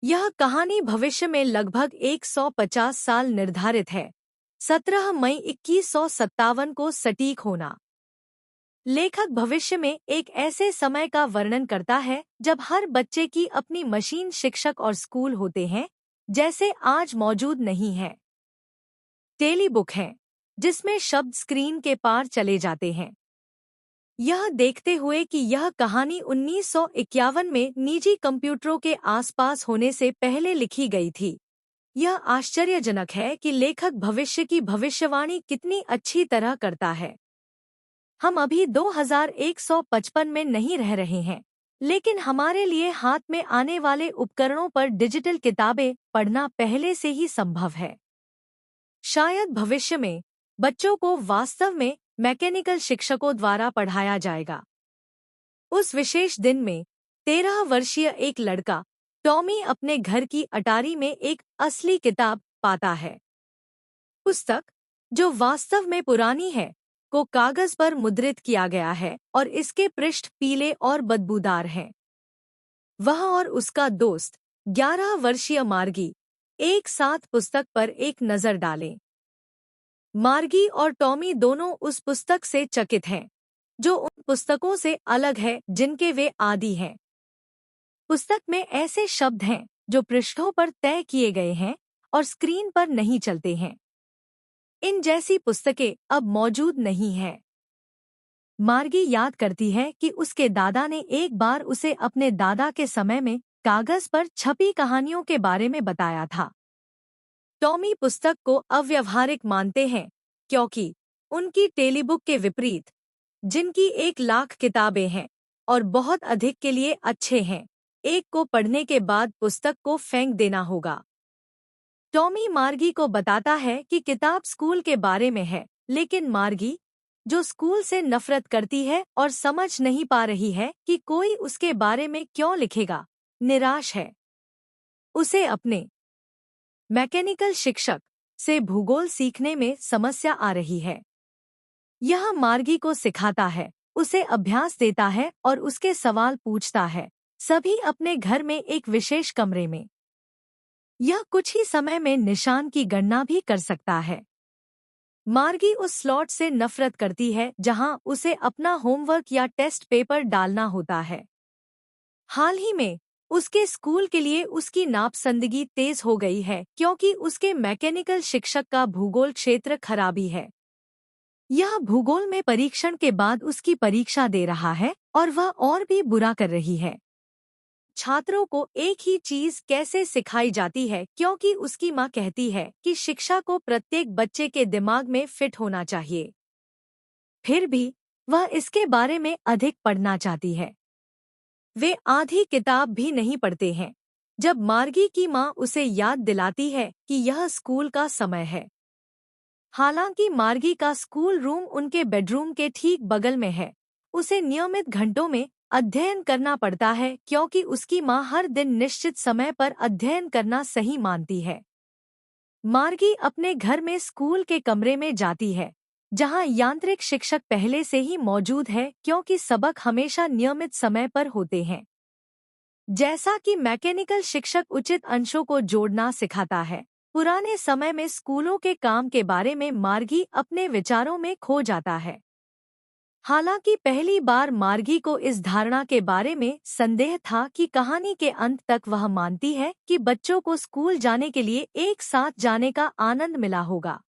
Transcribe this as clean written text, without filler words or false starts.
यह कहानी भविष्य में लगभग 150 साल निर्धारित है। 17 मई 2157 को सटीक होना। लेखक भविष्य में एक ऐसे समय का वर्णन करता है जब हर बच्चे की अपनी मशीन, शिक्षक और स्कूल होते हैं, जैसे आज मौजूद नहीं है। टेलीबुक है, जिसमें शब्द स्क्रीन के पार चले जाते हैं। यह देखते हुए कि यह कहानी 1951 में निजी कंप्यूटरों के आसपास होने से पहले लिखी गई थी, यह आश्चर्यजनक है कि लेखक भविष्य की भविष्यवाणी कितनी अच्छी तरह करता है। हम अभी 2155 में नहीं रह रहे हैं, लेकिन हमारे लिए हाथ में आने वाले उपकरणों पर डिजिटल किताबें पढ़ना पहले से ही संभव है। शायद भविष्य में बच्चों को वास्तव में मैकेनिकल शिक्षकों द्वारा पढ़ाया जाएगा। उस विशेष दिन में 13 वर्षीय एक लड़का टॉमी अपने घर की अटारी में एक असली किताब पाता है। पुस्तक, जो वास्तव में पुरानी है, को कागज पर मुद्रित किया गया है और इसके पृष्ठ पीले और बदबूदार हैं। वह और उसका दोस्त 11 वर्षीय मार्गी एक साथ पुस्तक पर एक नज़र डालें। मार्गी और टॉमी दोनों उस पुस्तक से चकित हैं, जो उन पुस्तकों से अलग है जिनके वे आदी हैं। पुस्तक में ऐसे शब्द हैं जो पृष्ठों पर तय किए गए हैं और स्क्रीन पर नहीं चलते हैं। इन जैसी पुस्तकें अब मौजूद नहीं हैं। मार्गी याद करती है कि उसके दादा ने एक बार उसे अपने दादा के समय में कागज पर छपी कहानियों के बारे में बताया था। टॉमी पुस्तक को अव्यावहारिक मानते हैं क्योंकि उनकी टेलीबुक के विपरीत, जिनकी 1 लाख किताबें हैं और बहुत अधिक के लिए अच्छे हैं, एक को पढ़ने के बाद पुस्तक को फेंक देना होगा। टॉमी मार्गी को बताता है कि किताब स्कूल के बारे में है, लेकिन मार्गी, जो स्कूल से नफरत करती है और समझ नहीं पा रही है कि कोई उसके बारे में क्यों लिखेगा, निराश है। उसे अपने मैकेनिकल शिक्षक से भूगोल सीखने में समस्या आ रही है। यह मार्गी को सिखाता है, उसे अभ्यास देता है और उसके सवाल पूछता है, सभी अपने घर में एक विशेष कमरे में। यह कुछ ही समय में निशान की गणना भी कर सकता है। मार्गी उस स्लॉट से नफरत करती है जहां उसे अपना होमवर्क या टेस्ट पेपर डालना होता है। हाल ही में उसके स्कूल के लिए उसकी नापसंदगी तेज हो गई है क्योंकि उसके मैकेनिकल शिक्षक का भूगोल क्षेत्र खराबी है। यह भूगोल में परीक्षण के बाद उसकी परीक्षा दे रहा है और वह और भी बुरा कर रही है। छात्रों को एक ही चीज कैसे सिखाई जाती है क्योंकि उसकी माँ कहती है कि शिक्षा को प्रत्येक बच्चे के दिमाग में फिट होना चाहिए। फिर भी वह इसके बारे में अधिक पढ़ना चाहती है। वे आधी किताब भी नहीं पढ़ते हैं जब मार्गी की माँ उसे याद दिलाती है कि यह स्कूल का समय है। हालांकि मार्गी का स्कूल रूम उनके बेडरूम के ठीक बगल में है, उसे नियमित घंटों में अध्ययन करना पड़ता है क्योंकि उसकी माँ हर दिन निश्चित समय पर अध्ययन करना सही मानती है। मार्गी अपने घर में स्कूल के कमरे में जाती है, जहां यांत्रिक शिक्षक पहले से ही मौजूद है क्योंकि सबक हमेशा नियमित समय पर होते हैं। जैसा कि मैकेनिकल शिक्षक उचित अंशों को जोड़ना सिखाता है, पुराने समय में स्कूलों के काम के बारे में मार्गी अपने विचारों में खो जाता है। हालांकि पहली बार मार्गी को इस धारणा के बारे में संदेह था कि कहानी के अंत तक वह मानती है कि बच्चों को स्कूल जाने के लिए एक साथ जाने का आनंद मिला होगा।